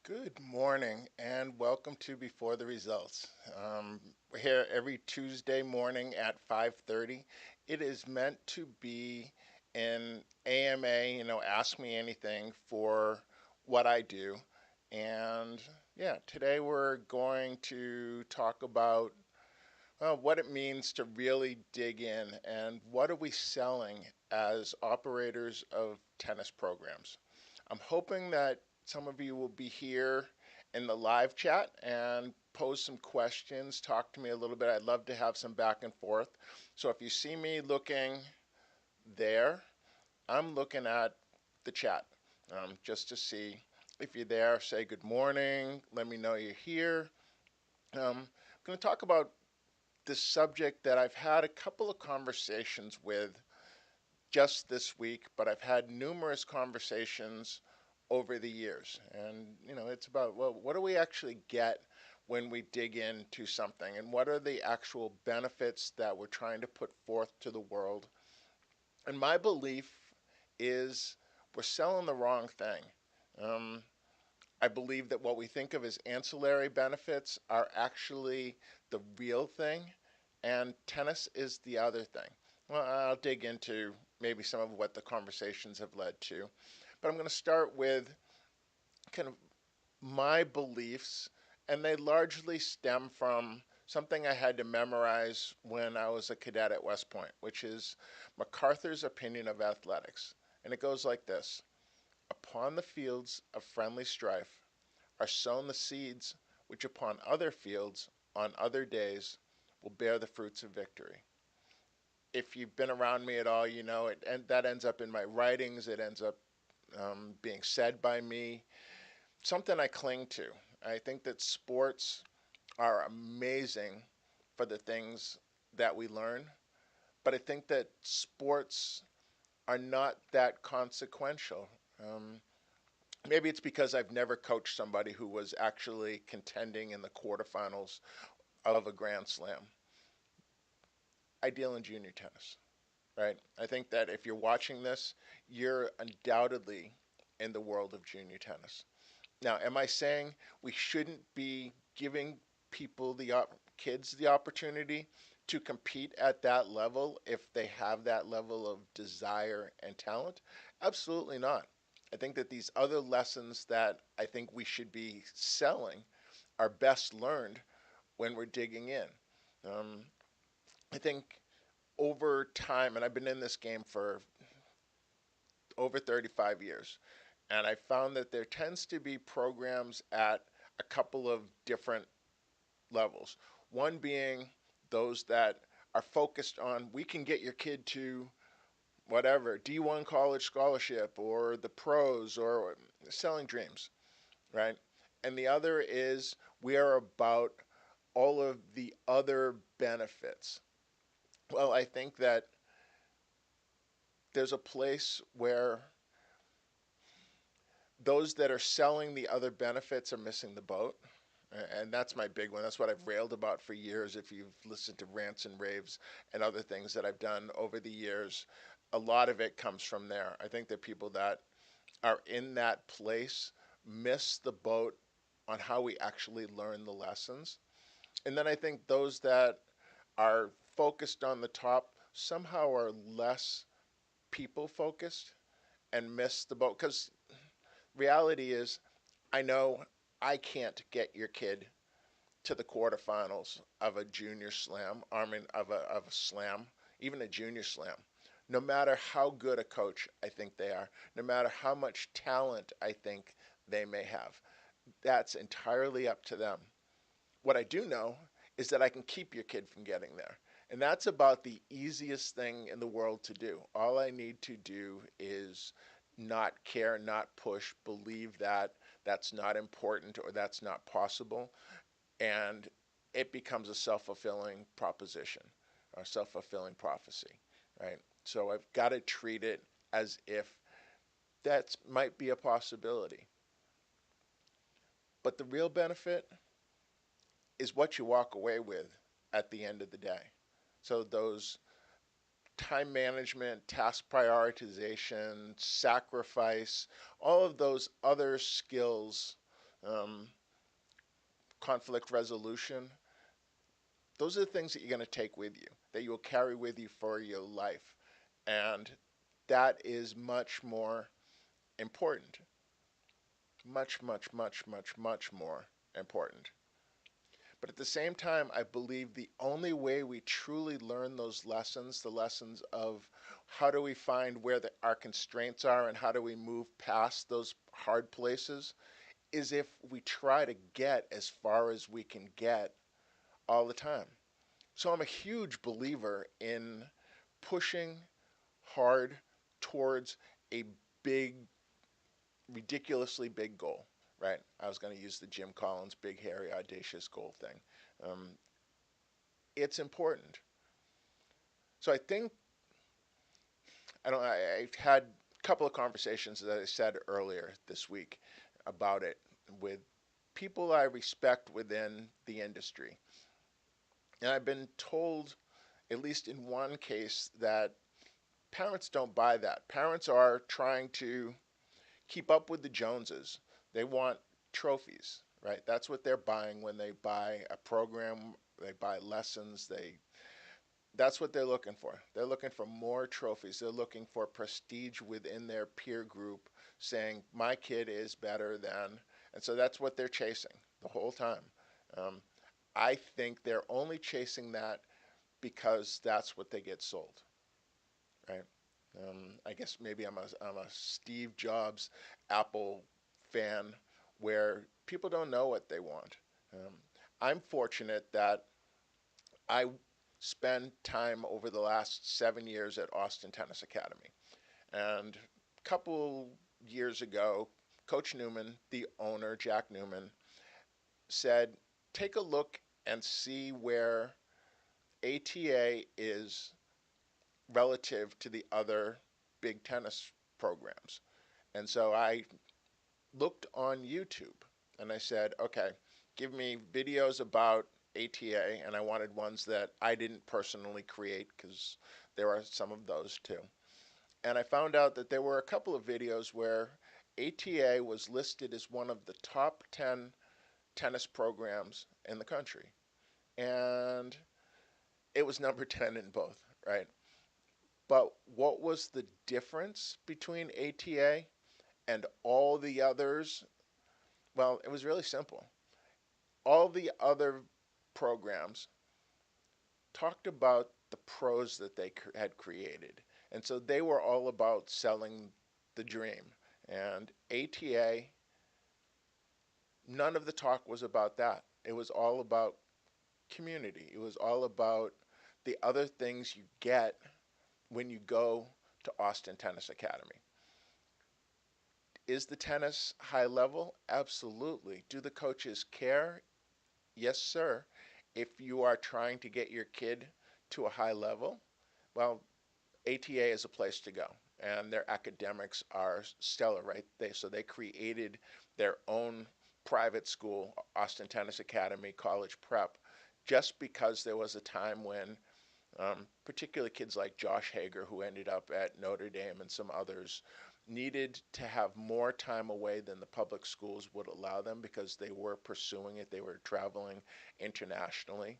Good morning and welcome to Before the Results. We're here every Tuesday morning at 5:30. It is meant to be an AMA, ask me anything for what I do. And yeah, today we're going to talk about what it means to really dig in and what are we selling as operators of tennis programs. I'm hoping that some of you will be here in the live chat and pose some questions, talk to me a little bit. I'd love to have some back and forth. So if you see me looking there, I'm looking at the chat just to see if you're there. Say good morning. Let me know you're here. I'm going to talk about this subject that I've had a couple of conversations with just this week, but I've had numerous conversations over the years. And, it's about, well, what do we actually get when we dig into something? And what are the actual benefits that we're trying to put forth to the world? And my belief is we're selling the wrong thing. Um, I believe that what we think of as ancillary benefits are actually the real thing, and tennis is the other thing. Well, I'll dig into maybe some of what the conversations have led to, but I'm going to start with kind of my beliefs, and they largely stem from something I had to memorize when I was a cadet at West Point, which is MacArthur's opinion of athletics. And it goes like this: Upon the fields of friendly strife are sown the seeds which upon other fields, on other days, will bear the fruits of victory. If you've been around me at all, you know it, and that ends up in my writings. It ends up being said by me. Something I cling to. I think that sports are amazing for the things that we learn, but I think that sports are not that consequential. Um, Maybe it's because I've never coached somebody who was actually contending in the quarterfinals of a Grand Slam. I deal in junior tennis, right? I think that if you're watching this, you're undoubtedly in the world of junior tennis. Now, am I saying we shouldn't be giving people kids the opportunity to compete at that level if they have that level of desire and talent? Absolutely not. I think that these other lessons that I think we should be selling are best learned when we're digging in. Um, I think over time, and I've been in this game for over 35 years, and I found that there tends to be programs at a couple of different levels. One being those that are focused on we can get your kid to whatever D1 college scholarship or the pros or selling dreams, right? And the other is we are about all of the other benefits. Well, I think that there's a place where those that are selling the other benefits are missing the boat. And that's my big one. That's what I've railed about for years. If you've listened to rants and raves and other things that I've done over the years, a lot of it comes from there. I think that people that are in that place miss the boat on how we actually learn the lessons. And then I think those that are focused on the top somehow are less people focused and miss the boat. Because reality is, I know I can't get your kid to the quarterfinals of a junior slam, of a slam, even a junior slam. No matter how good a coach I think they are, no matter how much talent I think they may have, that's entirely up to them. What I do know is that I can keep your kid from getting there. And that's about the easiest thing in the world to do. All I need to do is not care, not push, believe that that's not important or that's not possible, and it becomes a self-fulfilling proposition or self-fulfilling prophecy, right? So I've got to treat it as if that might be a possibility. But the real benefit is what you walk away with at the end of the day. So those time management, task prioritization, sacrifice, all of those other skills um, conflict resolution. Those are the things that you're going to take with you, that you will carry with you for your life. And that is much more important. Much, much, much, much, much more important. But at the same time, I believe the only way we truly learn those lessons, the lessons of how do we find where our constraints are and how do we move past those hard places, is if we try to get as far as we can get all the time. So I'm a huge believer in pushing hard towards a big, ridiculously big goal, right? I was going to use the Jim Collins big, hairy, audacious goal thing. Um, it's important. So I think I've had a couple of conversations that I said earlier this week about it with people I respect within the industry, and I've been told, at least in one case, that parents don't buy that. Parents are trying to keep up with the Joneses. They want trophies, right? That's what they're buying when they buy a program, they buy lessons, that's what they're looking for. They're looking for more trophies. They're looking for prestige within their peer group saying, my kid is better than. And so that's what they're chasing the whole time. Um, I think they're only chasing that because that's what they get sold, right? I guess maybe I'm a Steve Jobs Apple fan where people don't know what they want. Um, I'm fortunate that I spend time over the last 7 years at Austin Tennis Academy. And a couple years ago, Coach Newman, the owner, Jack Newman, said, take a look and see where ATA is relative to the other big tennis programs. And so I looked on YouTube and I said, okay, give me videos about ATA, and I wanted ones that I didn't personally create because there are some of those too. And I found out that there were a couple of videos where ATA was listed as one of the top 10 tennis programs in the country. And it was number 10 in both, right? But what was the difference between ATA and all the others? Well, it was really simple. All the other programs talked about the pros that they had created. And so they were all about selling the dream. And ATA, none of the talk was about that. It was all about community. It was all about the other things you get when you go to Austin Tennis Academy. Is the tennis high level? Absolutely. Do the coaches care? Yes, sir. If you are trying to get your kid to a high level, well, ATA is a place to go, and their academics are stellar, right? They created their own private school, Austin Tennis Academy College Prep, just because there was a time when particularly kids like Josh Hager, who ended up at Notre Dame, and some others, needed to have more time away than the public schools would allow them because they were pursuing it. They were traveling internationally.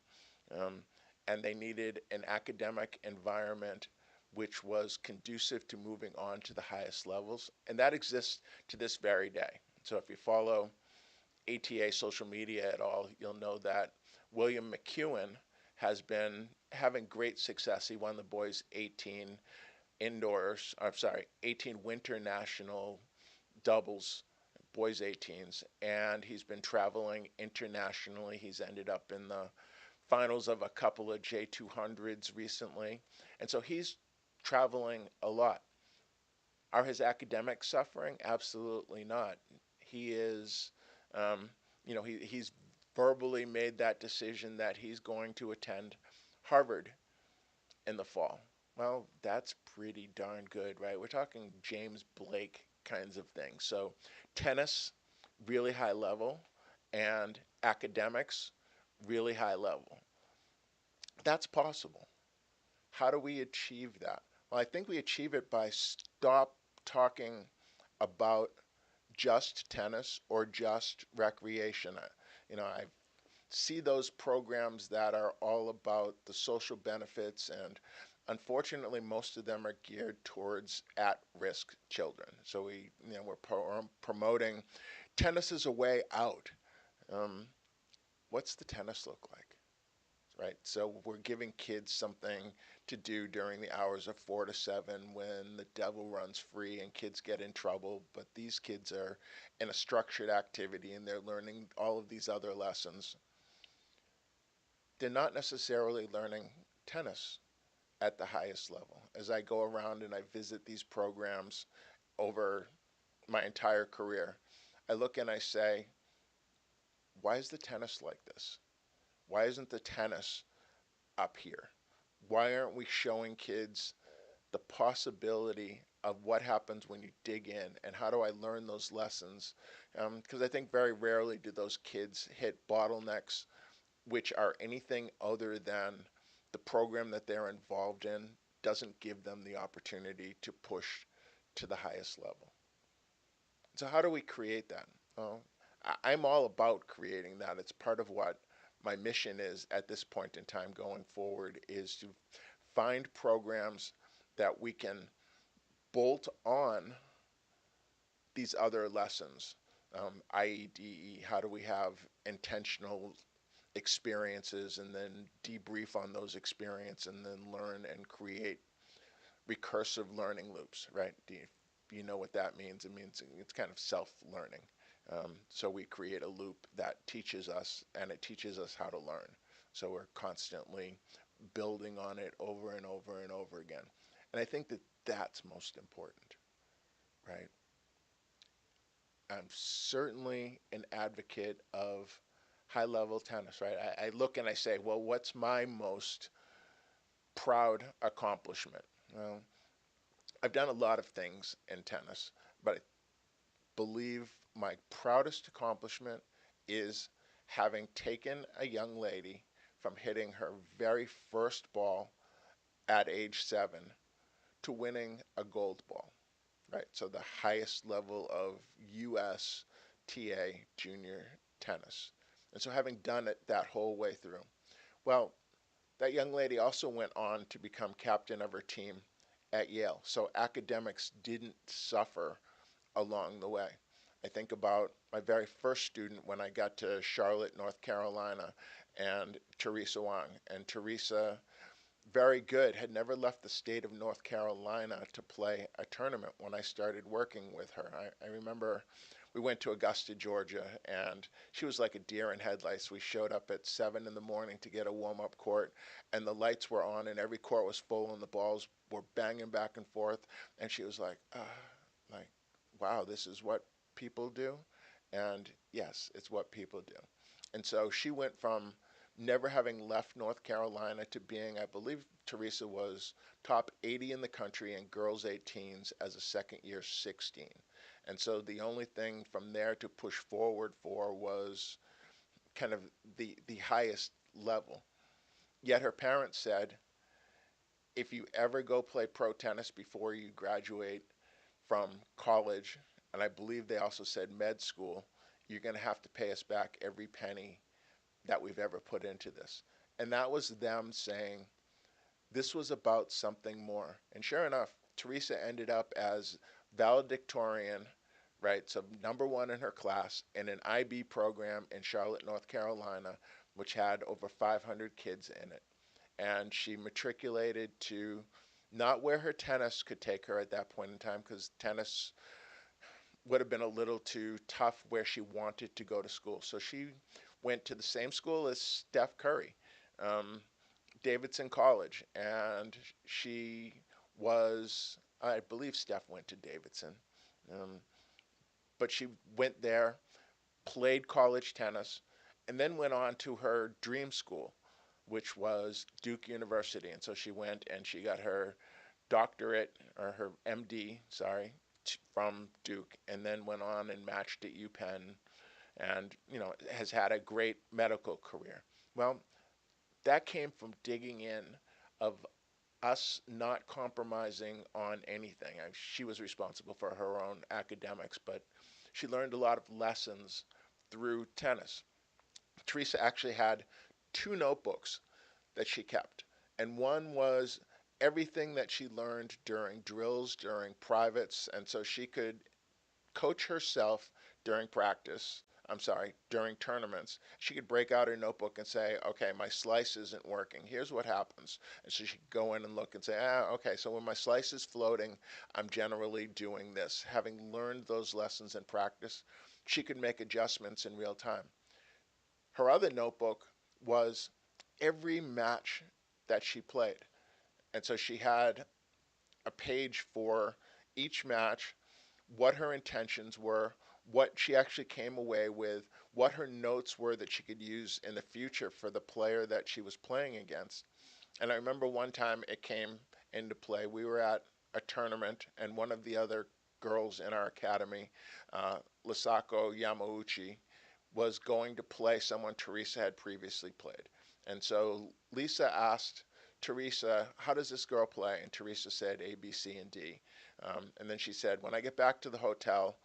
Um, and they needed an academic environment which was conducive to moving on to the highest levels. And that exists to this very day. So if you follow ATA social media at all, you'll know that William McEwen has been having great success. He won the boys 18 indoors, I'm sorry, 18 winter national doubles, boys 18s, and he's been traveling internationally. He's ended up in the finals of a couple of J200s recently. And so he's traveling a lot. Are his academics suffering? Absolutely not. He is, um, he's verbally made that decision that he's going to attend Harvard in the fall. Well, that's pretty darn good, right? We're talking James Blake kinds of things. So, tennis, really high level, and academics, really high level. That's possible. How do we achieve that? Well, I think we achieve it by stop talking about just tennis or just recreation. I see those programs that are all about the social benefits, and unfortunately most of them are geared towards at-risk children. So we're promoting tennis as a way out. um, what's the tennis look like, right? So we're giving kids something to do during the hours of 4 to 7 when the devil runs free and kids get in trouble. But these kids are in a structured activity and they're learning all of these other lessons. They're not necessarily learning tennis at the highest level. As I go around and I visit these programs over my entire career, I look and I say, why is the tennis like this? Why isn't the tennis up here? Why aren't we showing kids the possibility of what happens when you dig in, and how do I learn those lessons? Because I think very rarely do those kids hit bottlenecks which are anything other than the program that they're involved in doesn't give them the opportunity to push to the highest level. So how do we create that? Well, I'm all about creating that. It's part of what my mission is at this point in time going forward, is to find programs that we can bolt on these other lessons, IEDE. How do we have intentional experiences and then debrief on those experiences and then learn and create recursive learning loops, right? Do you know what that means? It means it's kind of self-learning. So we create a loop that teaches us, and it teaches us how to learn. So we're constantly building on it over and over and over again. And I think that that's most important, right? I'm certainly an advocate of high level tennis, right? I look and I say, well, what's my most proud accomplishment? Well, I've done a lot of things in tennis, but I believe my proudest accomplishment is having taken a young lady from hitting her very first ball at age 7 to winning a gold ball, right? So the highest level of USTA junior tennis. And so having done it that whole way through, well, that young lady also went on to become captain of her team at Yale. So academics didn't suffer along the way. I think about my very first student when I got to Charlotte, North Carolina, and Teresa Wang. And Teresa, very good, had never left the state of North Carolina to play a tournament when I started working with her. I remember we went to Augusta, Georgia, and she was like a deer in headlights. We showed up at 7 in the morning to get a warm-up court, and the lights were on, and every court was full, and the balls were banging back and forth. And she was like, wow, this is what people do? And yes, it's what people do. And so she went from never having left North Carolina to being, I believe Teresa was top 80 in the country in girls 18s as a second year 16. And so the only thing from there to push forward for was kind of the highest level. Yet her parents said, if you ever go play pro tennis before you graduate from college, and I believe they also said med school, you're going to have to pay us back every penny that we've ever put into this. And that was them saying this was about something more. And sure enough, Teresa ended up as valedictorian, right? So #1 in her class in an IB program in Charlotte, North Carolina, which had over 500 kids in it. And she matriculated to not where her tennis could take her at that point in time, because tennis would have been a little too tough where she wanted to go to school. So she went to the same school as Steph Curry, um, Davidson College, and she was, I believe Steph went to Davidson, um, but she went there, played college tennis, and then went on to her dream school, which was Duke University. And so she went and she got her doctorate, or her MD, sorry, from Duke, and then went on and matched at UPenn, and has had a great medical career. Well, that came from digging in, of us not compromising on anything. She was responsible for her own academics, but She learned a lot of lessons through tennis. Teresa actually had two notebooks that she kept, and one was everything that she learned during drills, during privates, and so she could coach herself during practice. I'm sorry, during tournaments. She could break out her notebook and say, okay, my slice isn't working. Here's what happens. And so she could go in and look and say, okay, so when my slice is floating, I'm generally doing this. Having learned those lessons in practice, she could make adjustments in real time. Her other notebook was every match that she played. And so she had a page for each match, what her intentions were, what she actually came away with, what her notes were that she could use in the future for the player that she was playing against. And I remember one time it came into play. We were at a tournament, and one of the other girls in our academy, Lasako Yamauchi, was going to play someone Teresa had previously played. And so Lisa asked Teresa, how does this girl play? And Teresa said A, B, C, and D. And then she said, when I get back to the hotel,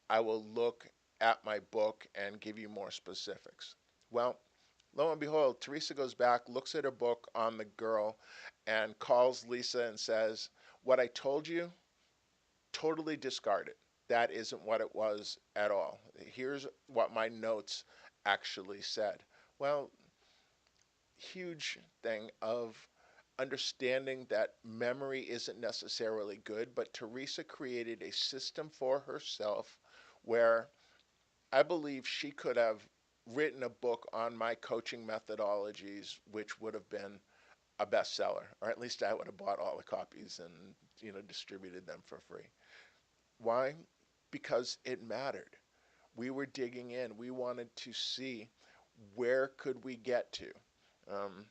I will look at my book and give you more specifics. Well, lo and behold, Teresa goes back, looks at her book on the girl, and calls Lisa and says, what I told you, totally discard it. That isn't what it was at all. Here's what my notes actually said. Well, huge thing of understanding that memory isn't necessarily good, but Teresa created a system for herself where I believe she could have written a book on my coaching methodologies, which would have been a bestseller, or at least I would have bought all the copies and distributed them for free. Why? Because it mattered. We were digging in. We wanted to see where could we get to, um,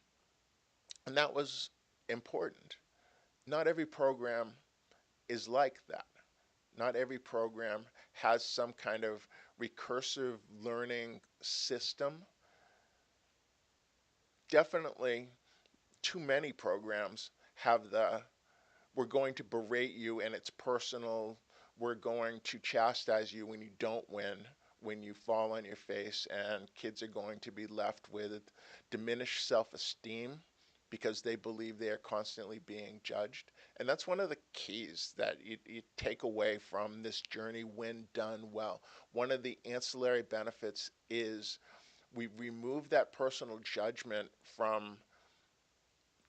and that was important. Not every program is like that. Not every program has some kind of recursive learning system. Definitely, too many programs have the we're going to berate you and it's personal. We're going to chastise you when you don't win, when you fall on your face, and kids are going to be left with diminished self esteem because they believe they are constantly being judged. And that's one of the keys that you take away from this journey when done well. One of the ancillary benefits is we remove that personal judgment from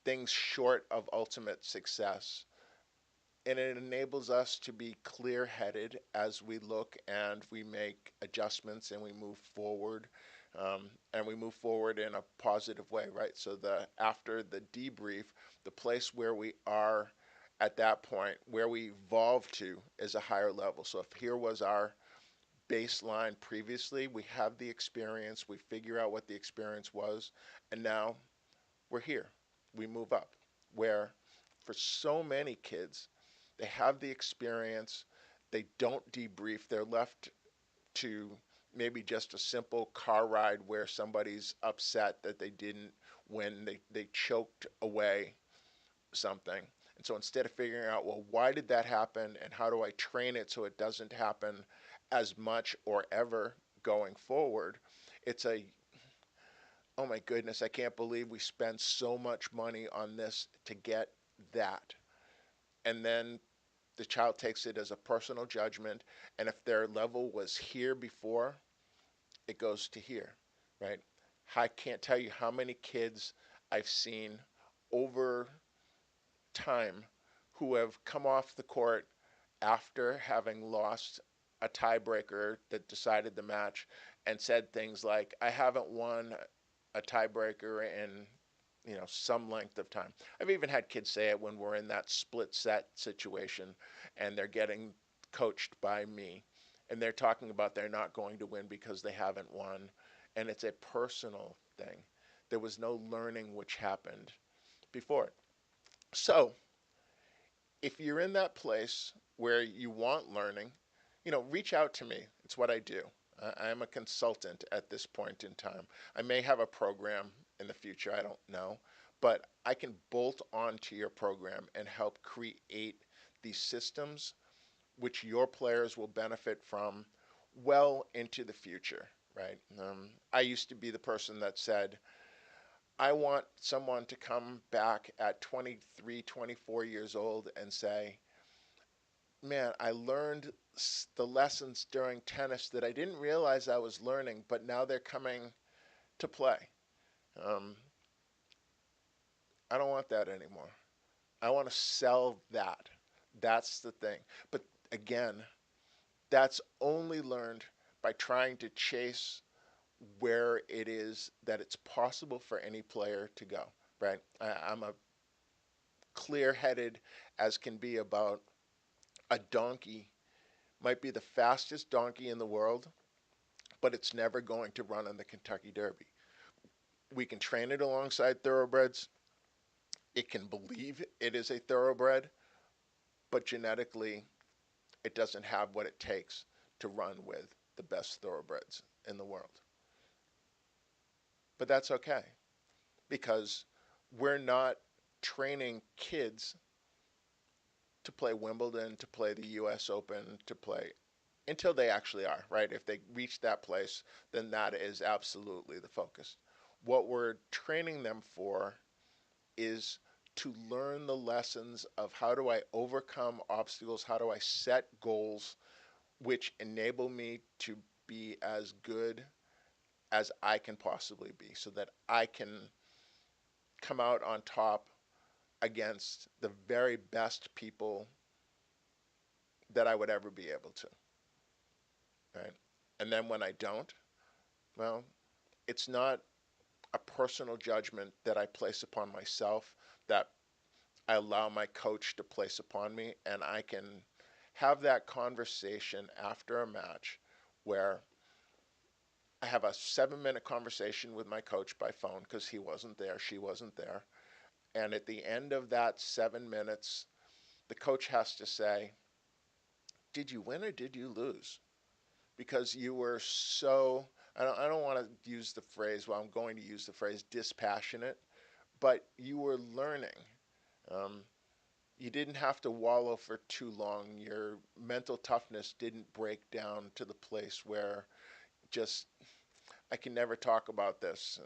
things short of ultimate success, and it enables us to be clear headed as we look and we make adjustments and we move forward. And we move forward in a positive way, right? So the after the debrief, the place where we are at that point, where we evolve to, is a higher level. So if here was our baseline previously, we have the experience, we figure out what the experience was, and now we're here. We move up. Where for so many kids, they have the experience, they don't debrief, they're left to maybe just a simple car ride where somebody's upset that they didn't win, they choked away something. And so instead of figuring out, well, why did that happen and how do I train it so it doesn't happen as much or ever going forward, it's a oh my goodness, I can't believe we spend so much money on this to get that. And then the child takes it as a personal judgment. And if their level was here before, it goes to here, right? I can't tell you how many kids I've seen over time who have come off the court after having lost a tiebreaker that decided the match and said things like, I haven't won a tiebreaker in some length of time. I've even had kids say it when we're in that split set situation and they're getting coached by me and they're talking about they're not going to win because they haven't won, and it's a personal thing. There was no learning which happened before it. So if you're in that place where you want learning, reach out to me. It's what I do. I'm a consultant at this point in time. I may have a program in the future, I don't know, but I can bolt onto your program and help create these systems which your players will benefit from well into the future, right? I used to be the person that said, I want someone to come back at 23, 24 years old and say, man, I learned the lessons during tennis that I didn't realize I was learning, but now they're coming to play. Um, I don't want that anymore. I want to sell that. That's the thing. But again, that's only learned by trying to chase where it is that it's possible for any player to go, right? I'm a clear headed as can be about a donkey might be the fastest donkey in the world, but it's never going to run in the Kentucky Derby. We can train it alongside thoroughbreds. It can believe it is a thoroughbred, but genetically, it doesn't have what it takes to run with the best thoroughbreds in the world. But that's okay because we're not training kids to play Wimbledon, to play the US Open, to play until they actually are, right? If they reach that place, then that is absolutely the focus. What we're training them for is to learn the lessons of how do I overcome obstacles, how do I set goals which enable me to be as good as I can possibly be so that I can come out on top against the very best people that I would ever be able to, right? And then when I don't, well, it's not a personal judgment that I place upon myself that I allow my coach to place upon me, and I can have that conversation after a match where I have a 7 minute conversation with my coach by phone because he wasn't there, she wasn't there. And at the end of that 7 minutes, the coach has to say, did you win or did you lose? Because you were so, I don't want to use the phrase, well, I'm going to use the phrase dispassionate, but you were learning. Um, you didn't have to wallow for too long. Your mental toughness didn't break down to the place where just, I can never talk about this.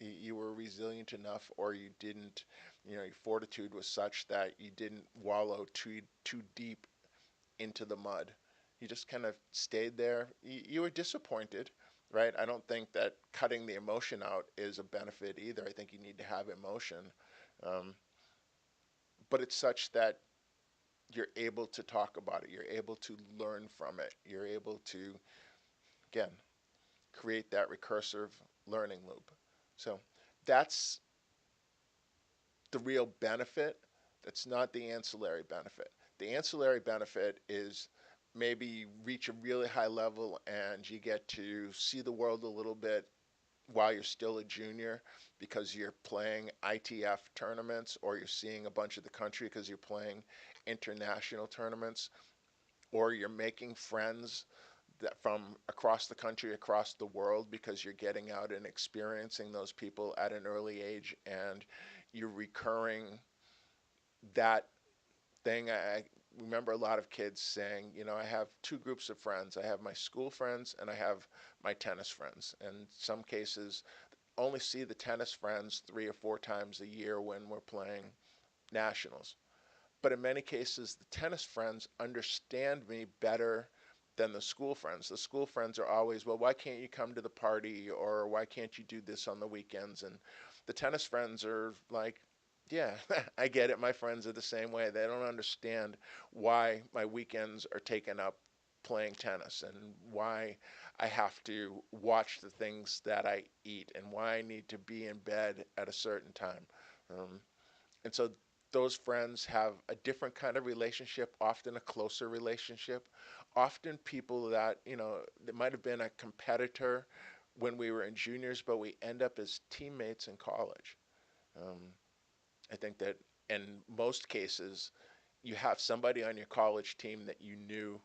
You were resilient enough, or you didn't, your fortitude was such that you didn't wallow too deep into the mud. You just kind of stayed there. You were disappointed, right? I don't think that cutting the emotion out is a benefit either. I think you need to have emotion. Um, but it's such that you're able to talk about it. You're able to learn from it. You're able to, again, create that recursive learning loop. So that's the real benefit. That's not the ancillary benefit. The ancillary benefit is maybe you reach a really high level and you get to see the world a little bit while you're still a junior because you're playing ITF tournaments or you're seeing a bunch of the country because you're playing international tournaments or you're making friends that from across the country, across the world, because you're getting out and experiencing those people at an early age and you're recurring that thing. I remember a lot of kids saying, I have two groups of friends. I have my school friends and I have my tennis friends. And some cases, only see the tennis friends 3 or 4 times a year when we're playing nationals. But in many cases, the tennis friends understand me better than the school friends. The school friends are always, well, why can't you come to the party? Or why can't you do this on the weekends? And the tennis friends are like, yeah, I get it. My friends are the same way. They don't understand why my weekends are taken up playing tennis and why I have to watch the things that I eat and why I need to be in bed at a certain time. Um, and so those friends have a different kind of relationship, often a closer relationship, often people that, that might have been a competitor when we were in juniors, but we end up as teammates in college. Um, I think that in most cases, you have somebody on your college team that you knew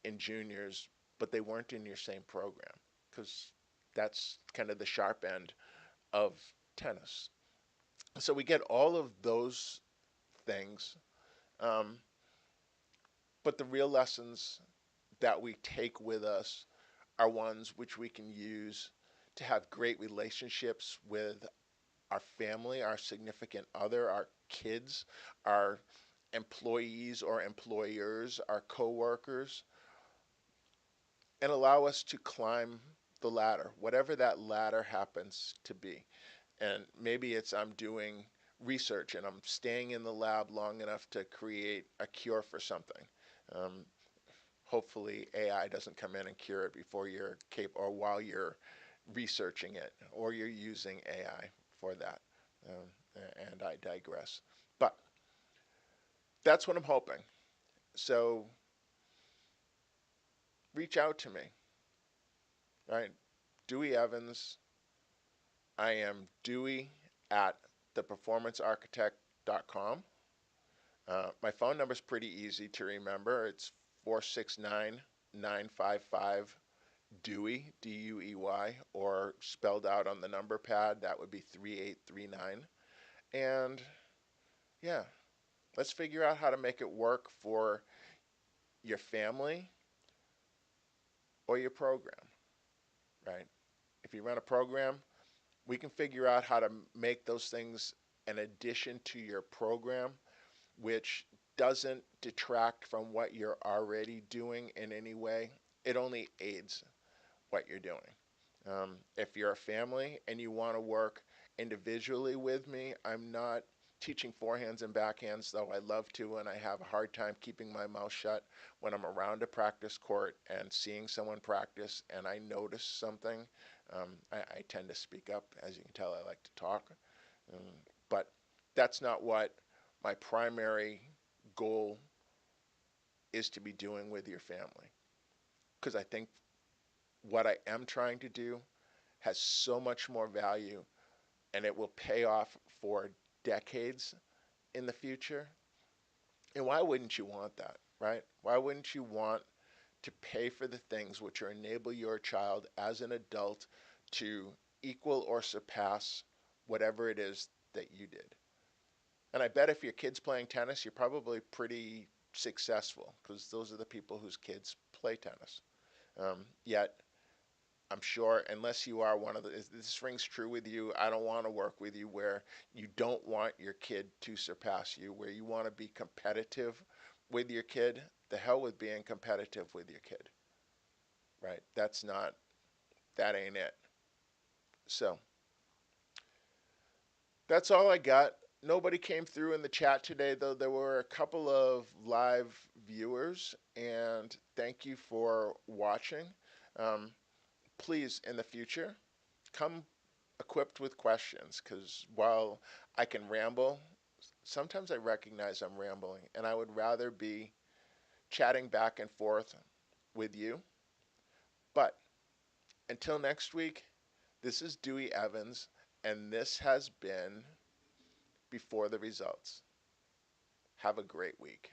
in juniors, but they weren't in your same program because that's kind of the sharp end of tennis. So we get all of those things. Um, but the real lessons that we take with us are ones which we can use to have great relationships with our family, our significant other, our kids, our employees or employers, our coworkers, and allow us to climb the ladder, whatever that ladder happens to be. And maybe it's I'm doing research and I'm staying in the lab long enough to create a cure for something. Um, Hopefully, AI doesn't come in and cure it before you're or while you're researching it, or you're using AI for that. Um, and I digress. But that's what I'm hoping. So reach out to me, right? Dewey Evans. I am Dewey at theperformancearchitect.com. My phone number is pretty easy to remember. It's 469 955 Dewey, D-U-E-Y, or spelled out on the number pad, that would be 3839. And yeah, let's figure out how to make it work for your family or your program, right? If you run a program, we can figure out how to make those things an addition to your program, which doesn't detract from what you're already doing in any way. It only aids what you're doing. If you're a family and you want to work individually with me, I'm not teaching forehands and backhands, though I love to, and I have a hard time keeping my mouth shut when I'm around a practice court and seeing someone practice and I notice something. I tend to speak up. As you can tell, I like to talk. Um, but that's not what my primary goal is to be doing with your family. Because I think what I am trying to do has so much more value and it will pay off for decades in the future. And why wouldn't you want that, right? Why wouldn't you want to pay for the things which will enable your child as an adult to equal or surpass whatever it is that you did? And I bet if your kid's playing tennis, you're probably pretty successful because those are the people whose kids play tennis. Yet I'm sure, unless you are one of the, this rings true with you, I don't want to work with you where you don't want your kid to surpass you, where you want to be competitive with your kid. The hell with being competitive with your kid, right? That ain't it. So that's all I got. Nobody came through in the chat today, though there were a couple of live viewers, and thank you for watching. Um, Please, in the future, come equipped with questions because while I can ramble, sometimes I recognize I'm rambling and I would rather be chatting back and forth with you. But until next week, this is Dewey Evans and this has been Before the Results. Have a great week.